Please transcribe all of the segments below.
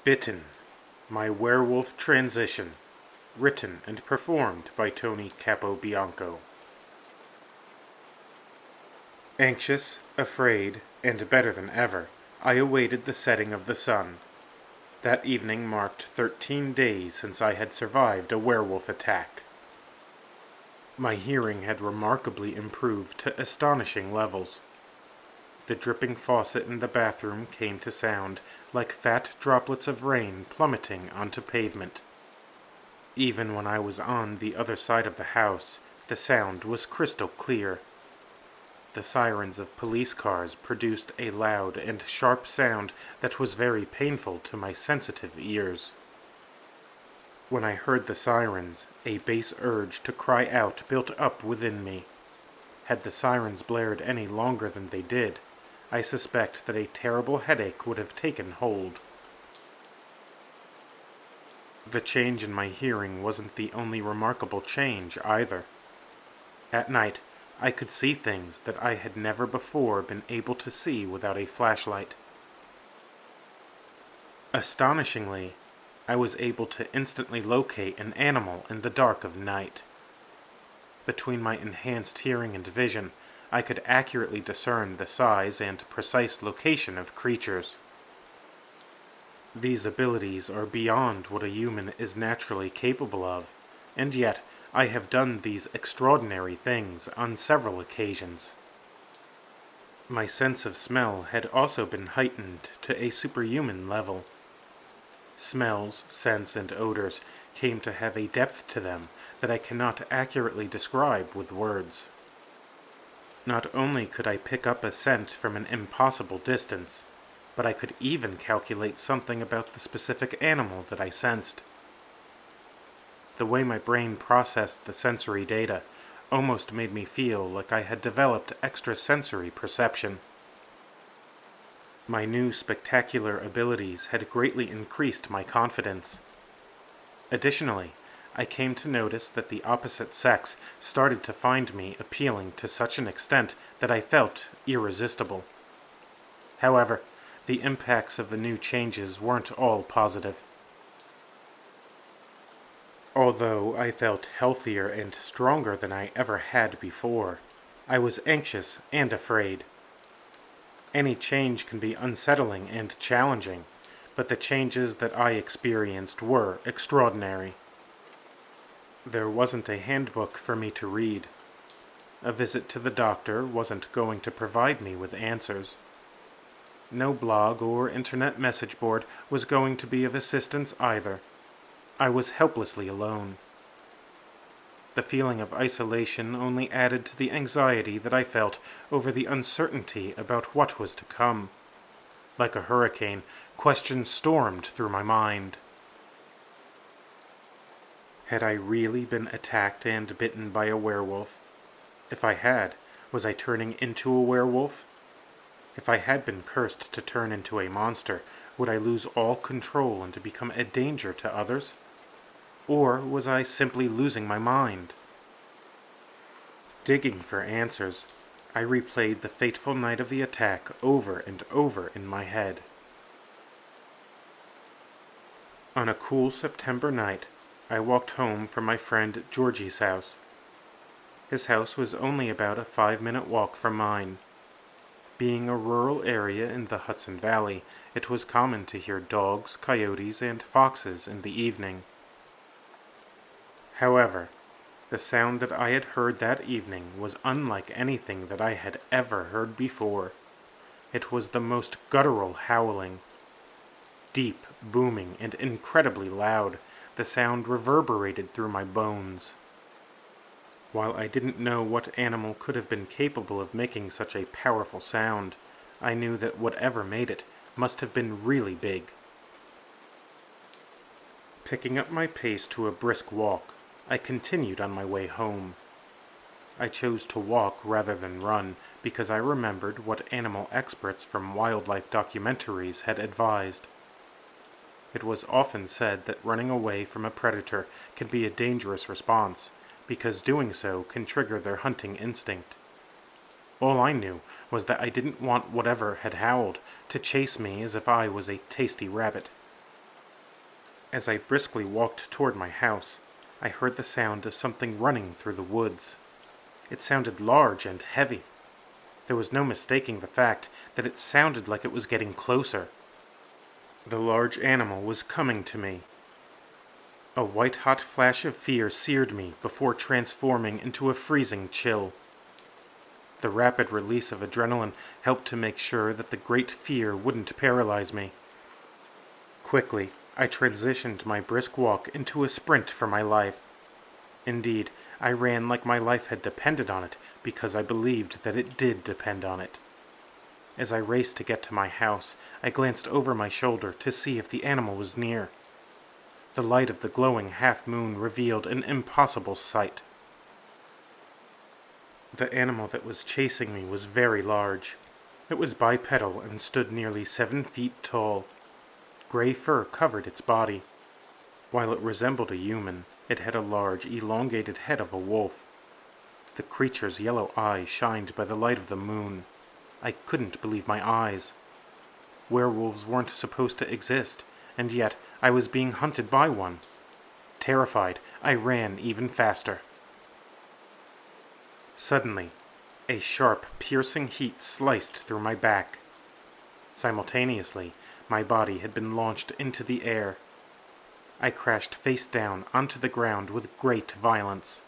Bitten, My Werewolf Transition, written and performed by Tony Capobianco. Anxious, afraid, and better than ever, I awaited the setting of the sun. That evening marked 13 days since I had survived a werewolf attack. My hearing had remarkably improved to astonishing levels. The dripping faucet in the bathroom came to sound like fat droplets of rain plummeting onto pavement. Even when I was on the other side of the house, the sound was crystal clear. The sirens of police cars produced a loud and sharp sound that was very painful to my sensitive ears. When I heard the sirens, a base urge to cry out built up within me. Had the sirens blared any longer than they did, I suspect that a terrible headache would have taken hold. The change in my hearing wasn't the only remarkable change either. At night, I could see things that I had never before been able to see without a flashlight. Astonishingly, I was able to instantly locate an animal in the dark of night. Between my enhanced hearing and vision, I could accurately discern the size and precise location of creatures. These abilities are beyond what a human is naturally capable of, and yet I have done these extraordinary things on several occasions. My sense of smell had also been heightened to a superhuman level. Smells, scents, and odors came to have a depth to them that I cannot accurately describe with words. Not only could I pick up a scent from an impossible distance, but I could even calculate something about the specific animal that I sensed. The way my brain processed the sensory data almost made me feel like I had developed extrasensory perception. My new spectacular abilities had greatly increased my confidence. Additionally, I came to notice that the opposite sex started to find me appealing to such an extent that I felt irresistible. However, the impacts of the new changes weren't all positive. Although I felt healthier and stronger than I ever had before, I was anxious and afraid. Any change can be unsettling and challenging, but the changes that I experienced were extraordinary. There wasn't a handbook for me to read. A visit to the doctor wasn't going to provide me with answers. No blog or internet message board was going to be of assistance either. I was helplessly alone. The feeling of isolation only added to the anxiety that I felt over the uncertainty about what was to come. Like a hurricane, questions stormed through my mind. Had I really been attacked and bitten by a werewolf? If I had, was I turning into a werewolf? If I had been cursed to turn into a monster, would I lose all control and become a danger to others? Or was I simply losing my mind? Digging for answers, I replayed the fateful night of the attack over and over in my head. On a cool September night, I walked home from my friend Georgie's house. His house was only about a 5-minute walk from mine. Being a rural area in the Hudson Valley, it was common to hear dogs, coyotes, and foxes in the evening. However, the sound that I had heard that evening was unlike anything that I had ever heard before. It was the most guttural howling. Deep, booming, and incredibly loud, the sound reverberated through my bones. While I didn't know what animal could have been capable of making such a powerful sound, I knew that whatever made it must have been really big. Picking up my pace to a brisk walk, I continued on my way home. I chose to walk rather than run because I remembered what animal experts from wildlife documentaries had advised. It was often said that running away from a predator can be a dangerous response, because doing so can trigger their hunting instinct. All I knew was that I didn't want whatever had howled to chase me as if I was a tasty rabbit. As I briskly walked toward my house, I heard the sound of something running through the woods. It sounded large and heavy. There was no mistaking the fact that it sounded like it was getting closer. The large animal was coming to me. A white-hot flash of fear seared me before transforming into a freezing chill. The rapid release of adrenaline helped to make sure that the great fear wouldn't paralyze me. Quickly, I transitioned my brisk walk into a sprint for my life. Indeed, I ran like my life had depended on it because I believed that it did depend on it. As I raced to get to my house, I glanced over my shoulder to see if the animal was near. The light of the glowing half-moon revealed an impossible sight. The animal that was chasing me was very large. It was bipedal and stood nearly 7 feet tall. Gray fur covered its body. While it resembled a human, it had a large, elongated head of a wolf. The creature's yellow eyes shined by the light of the moon. I couldn't believe my eyes. Werewolves weren't supposed to exist, and yet I was being hunted by one. Terrified, I ran even faster. Suddenly, a sharp, piercing heat sliced through my back. Simultaneously, my body had been launched into the air. I crashed face down onto the ground with great violence.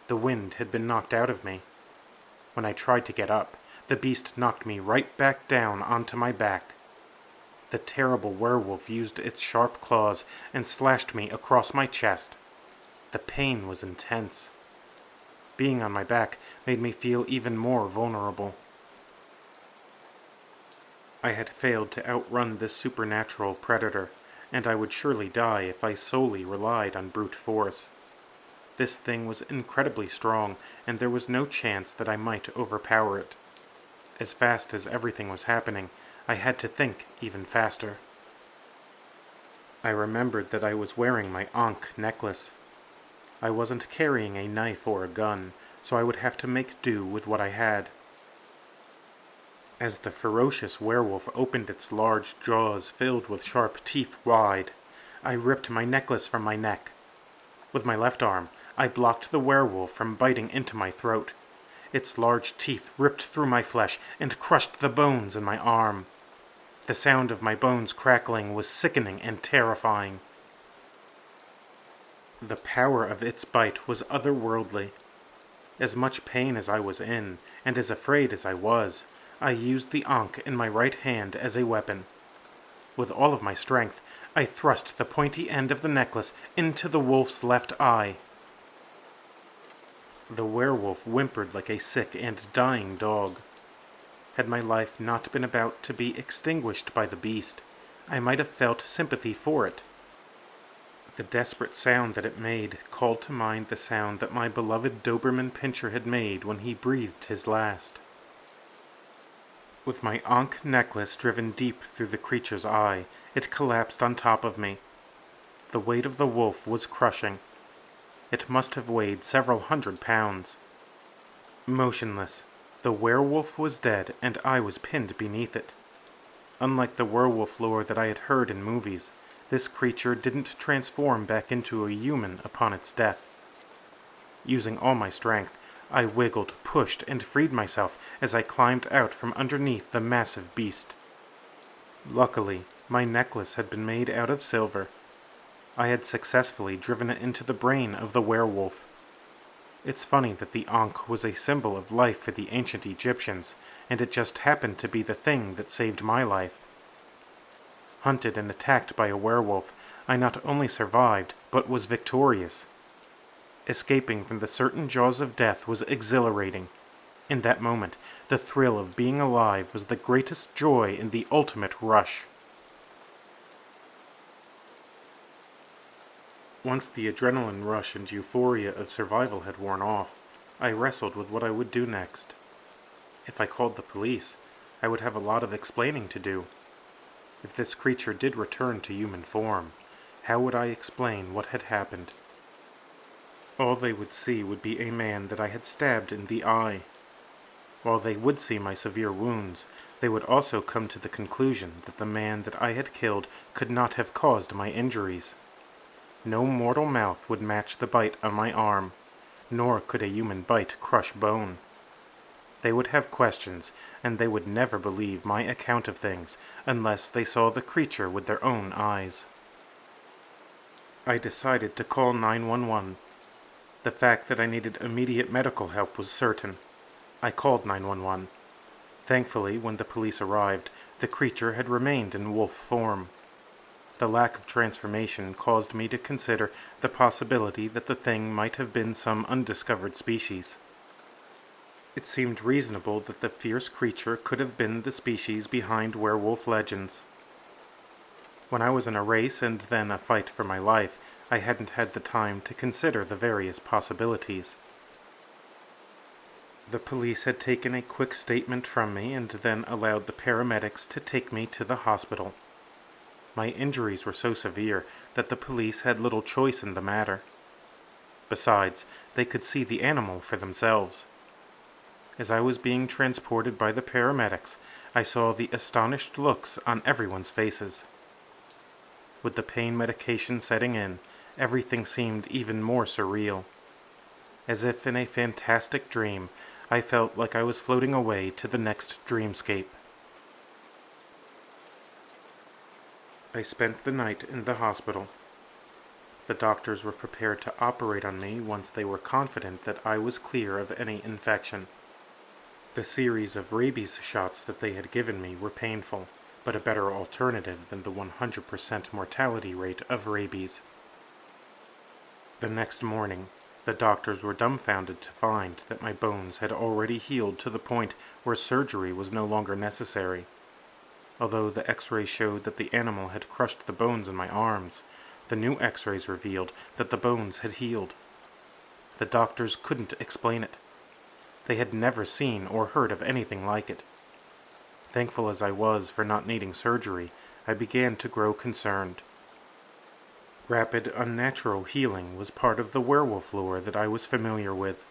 The wind had been knocked out of me. When I tried to get up, the beast knocked me right back down onto my back. The terrible werewolf used its sharp claws and slashed me across my chest. The pain was intense. Being on my back made me feel even more vulnerable. I had failed to outrun this supernatural predator, and I would surely die if I solely relied on brute force. This thing was incredibly strong, and there was no chance that I might overpower it. As fast as everything was happening, I had to think even faster. I remembered that I was wearing my Ankh necklace. I wasn't carrying a knife or a gun, so I would have to make do with what I had. As the ferocious werewolf opened its large jaws filled with sharp teeth wide, I ripped my necklace from my neck. With my left arm, I blocked the werewolf from biting into my throat. Its large teeth ripped through my flesh and crushed the bones in my arm. The sound of my bones crackling was sickening and terrifying. The power of its bite was otherworldly. As much pain as I was in, and as afraid as I was, I used the Ankh in my right hand as a weapon. With all of my strength, I thrust the pointy end of the necklace into the wolf's left eye. The werewolf whimpered like a sick and dying dog. Had my life not been about to be extinguished by the beast, I might have felt sympathy for it. The desperate sound that it made called to mind the sound that my beloved Doberman Pinscher had made when he breathed his last. With my Ankh necklace driven deep through the creature's eye, it collapsed on top of me. The weight of the wolf was crushing. It must have weighed several 100 pounds. Motionless, the werewolf was dead and I was pinned beneath it. Unlike the werewolf lore that I had heard in movies, this creature didn't transform back into a human upon its death. Using all my strength, I wiggled, pushed, and freed myself as I climbed out from underneath the massive beast. Luckily, my necklace had been made out of silver. I had successfully driven it into the brain of the werewolf. It's funny that the Ankh was a symbol of life for the ancient Egyptians, and it just happened to be the thing that saved my life. Hunted and attacked by a werewolf, I not only survived, but was victorious. Escaping from the certain jaws of death was exhilarating. In that moment, the thrill of being alive was the greatest joy in the ultimate rush. Once the adrenaline rush and euphoria of survival had worn off, I wrestled with what I would do next. If I called the police, I would have a lot of explaining to do. If this creature did return to human form, how would I explain what had happened? All they would see would be a man that I had stabbed in the eye. While they would see my severe wounds, They would also come to the conclusion that the man that I had killed could not have caused my injuries. No mortal mouth would match the bite on my arm, nor could a human bite crush bone. They would have questions, and they would never believe my account of things unless they saw the creature with their own eyes. I decided to call 911. The fact that I needed immediate medical help was certain. I called 911. Thankfully, when the police arrived, the creature had remained in wolf form. The lack of transformation caused me to consider the possibility that the thing might have been some undiscovered species. It seemed reasonable that the fierce creature could have been the species behind werewolf legends. When I was in a race and then a fight for my life, I hadn't had the time to consider the various possibilities. The police had taken a quick statement from me and then allowed the paramedics to take me to the hospital. My injuries were so severe that the police had little choice in the matter. Besides, they could see the animal for themselves. As I was being transported by the paramedics, I saw the astonished looks on everyone's faces. With the pain medication setting in, everything seemed even more surreal. As if in a fantastic dream, I felt like I was floating away to the next dreamscape. I spent the night in the hospital. The doctors were prepared to operate on me once they were confident that I was clear of any infection. The series of rabies shots that they had given me were painful, but a better alternative than the 100% mortality rate of rabies. The next morning, the doctors were dumbfounded to find that my bones had already healed to the point where surgery was no longer necessary. Although the x-rays showed that the animal had crushed the bones in my arms, the new x-rays revealed that the bones had healed. The doctors couldn't explain it. They had never seen or heard of anything like it. Thankful as I was for not needing surgery, I began to grow concerned. Rapid, unnatural healing was part of the werewolf lore that I was familiar with.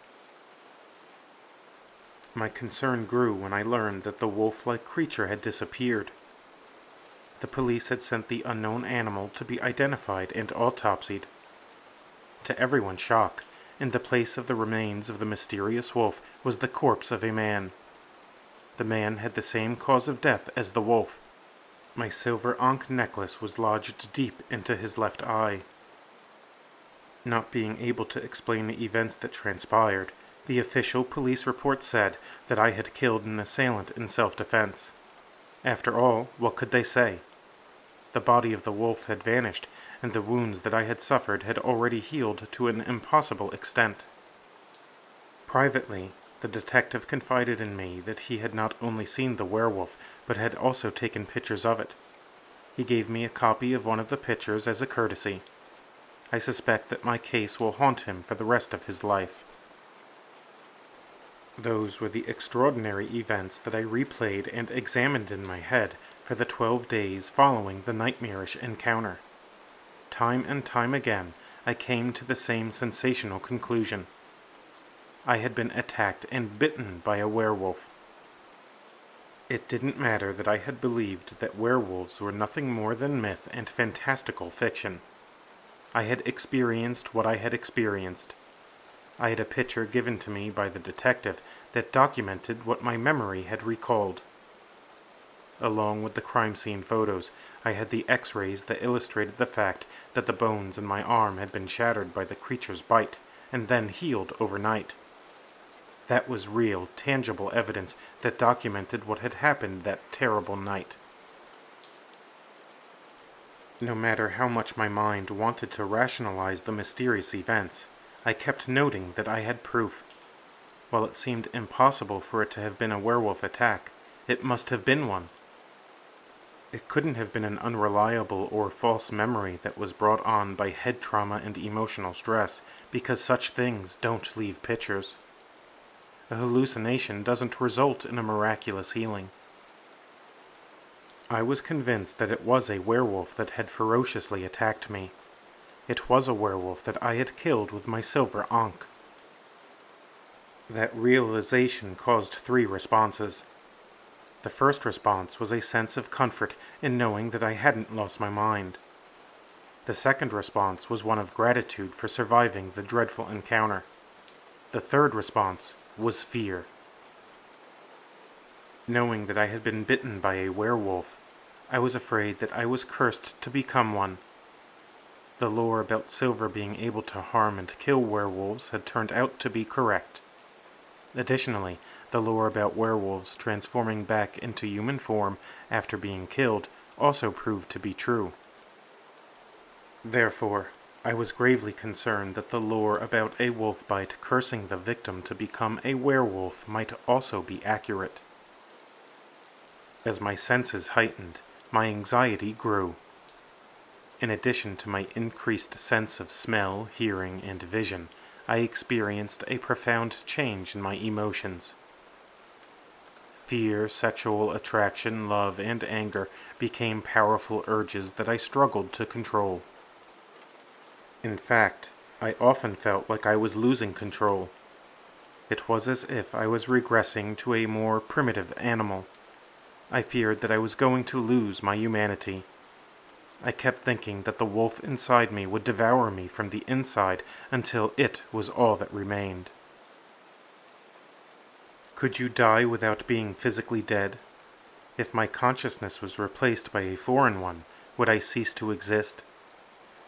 My concern grew when I learned that the wolf-like creature had disappeared. The police had sent the unknown animal to be identified and autopsied. To everyone's shock, in the place of the remains of the mysterious wolf was the corpse of a man. The man had the same cause of death as the wolf. My silver ankh necklace was lodged deep into his left eye. Not being able to explain the events that transpired, the official police report said that I had killed an assailant in self-defense. After all, what could they say? The body of the wolf had vanished, and the wounds that I had suffered had already healed to an impossible extent. Privately, the detective confided in me that he had not only seen the werewolf, but had also taken pictures of it. He gave me a copy of one of the pictures as a courtesy. I suspect that my case will haunt him for the rest of his life. Those were the extraordinary events that I replayed and examined in my head for the 12 days following the nightmarish encounter. Time and time again, I came to the same sensational conclusion. I had been attacked and bitten by a werewolf. It didn't matter that I had believed that werewolves were nothing more than myth and fantastical fiction. I had experienced what I had experienced. I had a picture given to me by the detective that documented what my memory had recalled. Along with the crime scene photos, I had the x-rays that illustrated the fact that the bones in my arm had been shattered by the creature's bite and then healed overnight. That was real, tangible evidence that documented what had happened that terrible night. No matter how much my mind wanted to rationalize the mysterious events, I kept noting that I had proof. While it seemed impossible for it to have been a werewolf attack, it must have been one. It couldn't have been an unreliable or false memory that was brought on by head trauma and emotional stress, because such things don't leave pictures. A hallucination doesn't result in a miraculous healing. I was convinced that it was a werewolf that had ferociously attacked me. It was a werewolf that I had killed with my silver ankh. That realization caused 3 responses. The first response was a sense of comfort in knowing that I hadn't lost my mind. The second response was one of gratitude for surviving the dreadful encounter. The third response was fear. Knowing that I had been bitten by a werewolf, I was afraid that I was cursed to become one. The lore about Silver being able to harm and kill werewolves had turned out to be correct. Additionally, the lore about werewolves transforming back into human form after being killed also proved to be true. Therefore, I was gravely concerned that the lore about a wolf bite cursing the victim to become a werewolf might also be accurate. As my senses heightened, my anxiety grew. In addition to my increased sense of smell, hearing, and vision, I experienced a profound change in my emotions. Fear, sexual attraction, love, and anger became powerful urges that I struggled to control. In fact, I often felt like I was losing control. It was as if I was regressing to a more primitive animal. I feared that I was going to lose my humanity. I kept thinking that the wolf inside me would devour me from the inside until it was all that remained. Could you die without being physically dead? If my consciousness was replaced by a foreign one, would I cease to exist?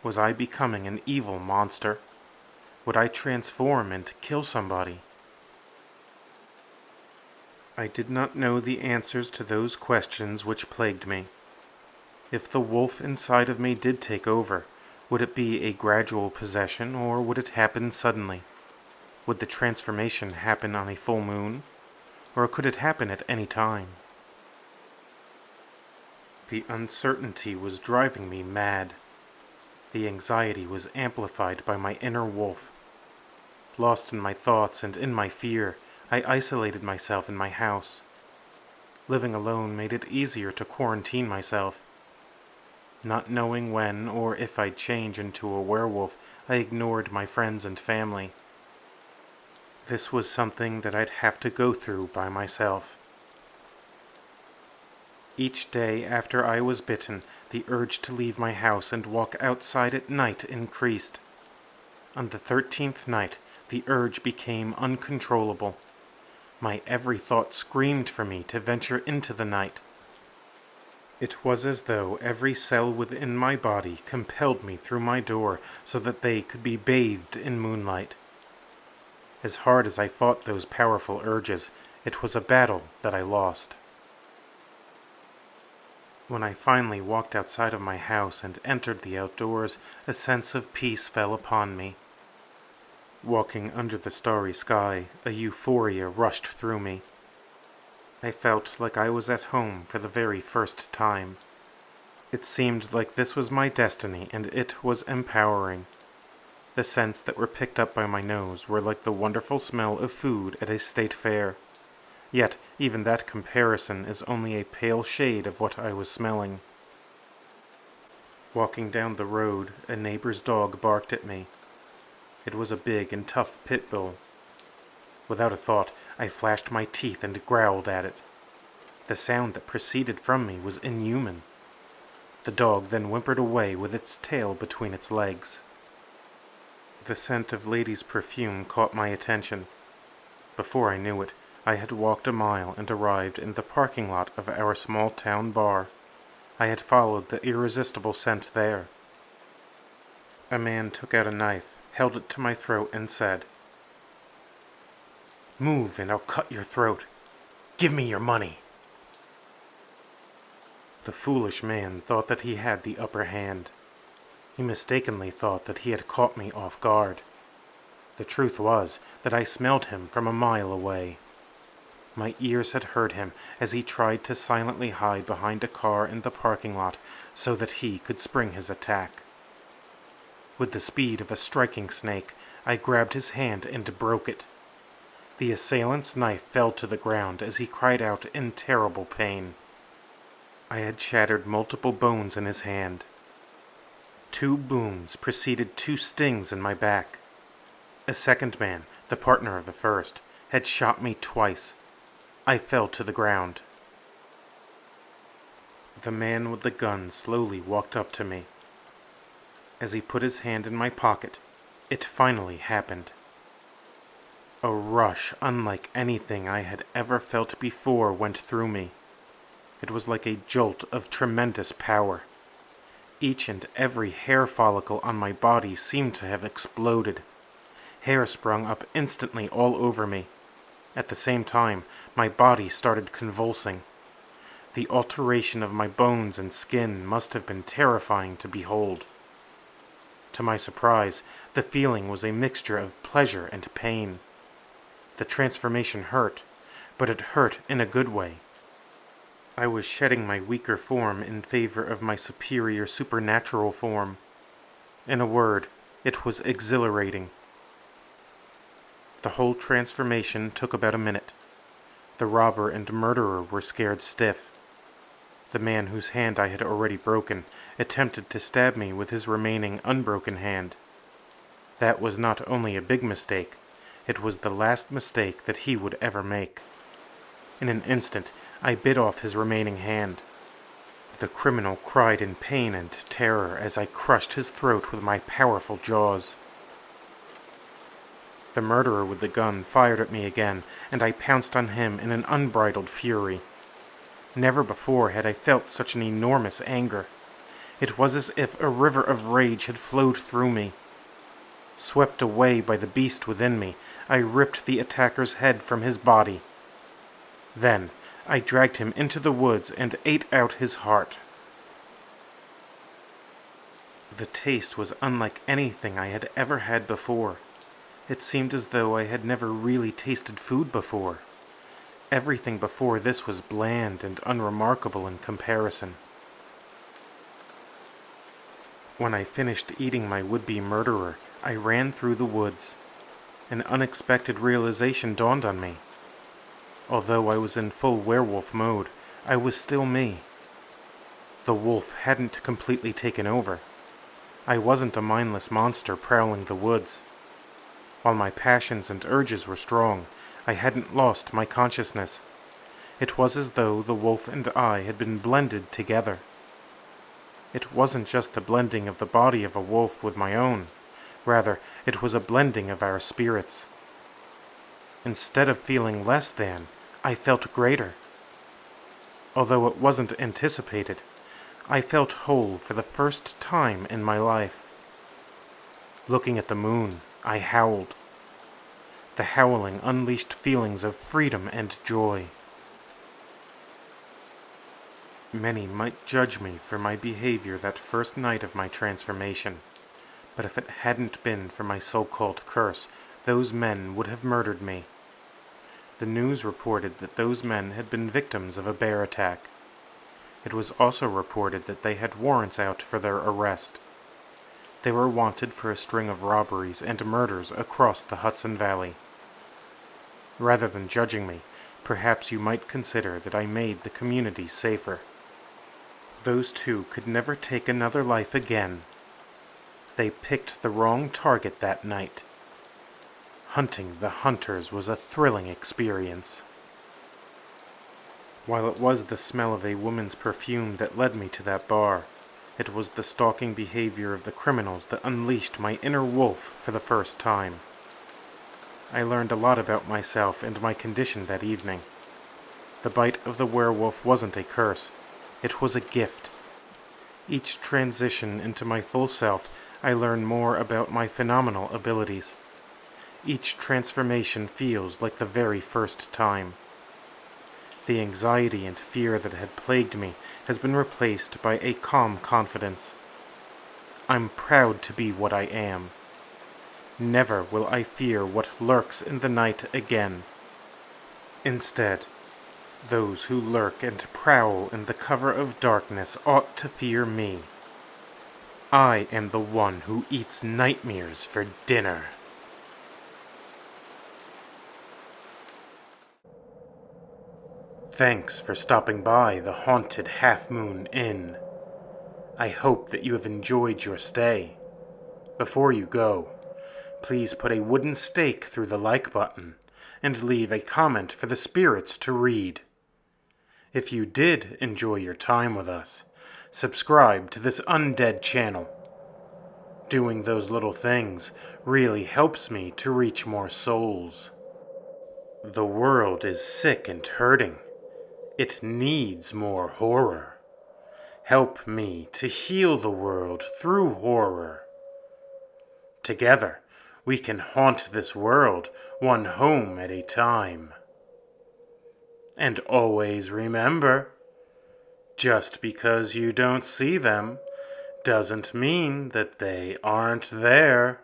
Was I becoming an evil monster? Would I transform and kill somebody? I did not know the answers to those questions which plagued me. If the wolf inside of me did take over, would it be a gradual possession, or would it happen suddenly? Would the transformation happen on a full moon, or could it happen at any time? The uncertainty was driving me mad. The anxiety was amplified by my inner wolf. Lost in my thoughts and in my fear, I isolated myself in my house. Living alone made it easier to quarantine myself. Not knowing when or if I'd change into a werewolf, I ignored my friends and family. This was something that I'd have to go through by myself. Each day after I was bitten, the urge to leave my house and walk outside at night increased. On the 13th night, the urge became uncontrollable. My every thought screamed for me to venture into the night. It was as though every cell within my body compelled me through my door so that they could be bathed in moonlight. As hard as I fought those powerful urges, it was a battle that I lost. When I finally walked outside of my house and entered the outdoors, a sense of peace fell upon me. Walking under the starry sky, a euphoria rushed through me. I felt like I was at home for the very first time. It seemed like this was my destiny, and it was empowering. The scents that were picked up by my nose were like the wonderful smell of food at a state fair. Yet, even that comparison is only a pale shade of what I was smelling. Walking down the road, a neighbor's dog barked at me. It was a big and tough pit bull. Without a thought, I flashed my teeth and growled at it. The sound that proceeded from me was inhuman. The dog then whimpered away with its tail between its legs. The scent of lady's perfume caught my attention. Before I knew it, I had walked a mile and arrived in the parking lot of our small town bar. I had followed the irresistible scent there. A man took out a knife, held it to my throat, and said, "Move and I'll cut your throat. Give me your money." The foolish man thought that he had the upper hand. He mistakenly thought that he had caught me off guard. The truth was that I smelled him from a mile away. My ears had heard him as he tried to silently hide behind a car in the parking lot so that he could spring his attack. With the speed of a striking snake, I grabbed his hand and broke it. The assailant's knife fell to the ground as he cried out in terrible pain. I had shattered multiple bones in his hand. 2 booms preceded 2 stings in my back. A second man, the partner of the first, had shot me twice. I fell to the ground. The man with the gun slowly walked up to me. As he put his hand in my pocket, it finally happened. A rush unlike anything I had ever felt before went through me. It was like a jolt of tremendous power. Each and every hair follicle on my body seemed to have exploded. Hair sprung up instantly all over me. At the same time, my body started convulsing. The alteration of my bones and skin must have been terrifying to behold. To my surprise, the feeling was a mixture of pleasure and pain. The transformation hurt, but it hurt in a good way. I was shedding my weaker form in favor of my superior supernatural form. In a word, it was exhilarating. The whole transformation took about a minute. The robber and murderer were scared stiff. The man whose hand I had already broken attempted to stab me with his remaining unbroken hand. That was not only a big mistake, it was the last mistake that he would ever make. In an instant, I bit off his remaining hand. The criminal cried in pain and terror as I crushed his throat with my powerful jaws. The murderer with the gun fired at me again, and I pounced on him in an unbridled fury. Never before had I felt such an enormous anger. It was as if a river of rage had flowed through me. Swept away by the beast within me, I ripped the attacker's head from his body. Then I dragged him into the woods and ate out his heart. The taste was unlike anything I had ever had before. It seemed as though I had never really tasted food before. Everything before this was bland and unremarkable in comparison. When I finished eating my would-be murderer, I ran through the woods. An unexpected realization dawned on me. Although I was in full werewolf mode, I was still me. The wolf hadn't completely taken over. I wasn't a mindless monster prowling the woods. While my passions and urges were strong, I hadn't lost my consciousness. It was as though the wolf and I had been blended together. It wasn't just the blending of the body of a wolf with my own. Rather, it was a blending of our spirits. Instead of feeling less than, I felt greater. Although it wasn't anticipated, I felt whole for the first time in my life. Looking at the moon, I howled. The howling unleashed feelings of freedom and joy. Many might judge me for my behavior that first night of my transformation, but if it hadn't been for my so-called curse, those men would have murdered me. The news reported that those men had been victims of a bear attack. It was also reported that they had warrants out for their arrest. They were wanted for a string of robberies and murders across the Hudson Valley. Rather than judging me, perhaps you might consider that I made the community safer. Those two could never take another life again. They picked the wrong target that night. Hunting the hunters was a thrilling experience. While it was the smell of a woman's perfume that led me to that bar, it was the stalking behavior of the criminals that unleashed my inner wolf for the first time. I learned a lot about myself and my condition that evening. The bite of the werewolf wasn't a curse. It was a gift. Each transition into my full self, I learn more about my phenomenal abilities. Each transformation feels like the very first time. The anxiety and fear that had plagued me has been replaced by a calm confidence. I'm proud to be what I am. Never will I fear what lurks in the night again. Instead, those who lurk and prowl in the cover of darkness ought to fear me. I am the one who eats nightmares for dinner. Thanks for stopping by the Haunted Half Moon Inn. I hope that you have enjoyed your stay. Before you go, please put a wooden stake through the like button and leave a comment for the spirits to read. If you did enjoy your time with us, subscribe to this undead channel. Doing those little things really helps me to reach more souls. The world is sick and hurting. It needs more horror. Help me to heal the world through horror. Together, we can haunt this world one home at a time. And always remember, just because you don't see them doesn't mean that they aren't there.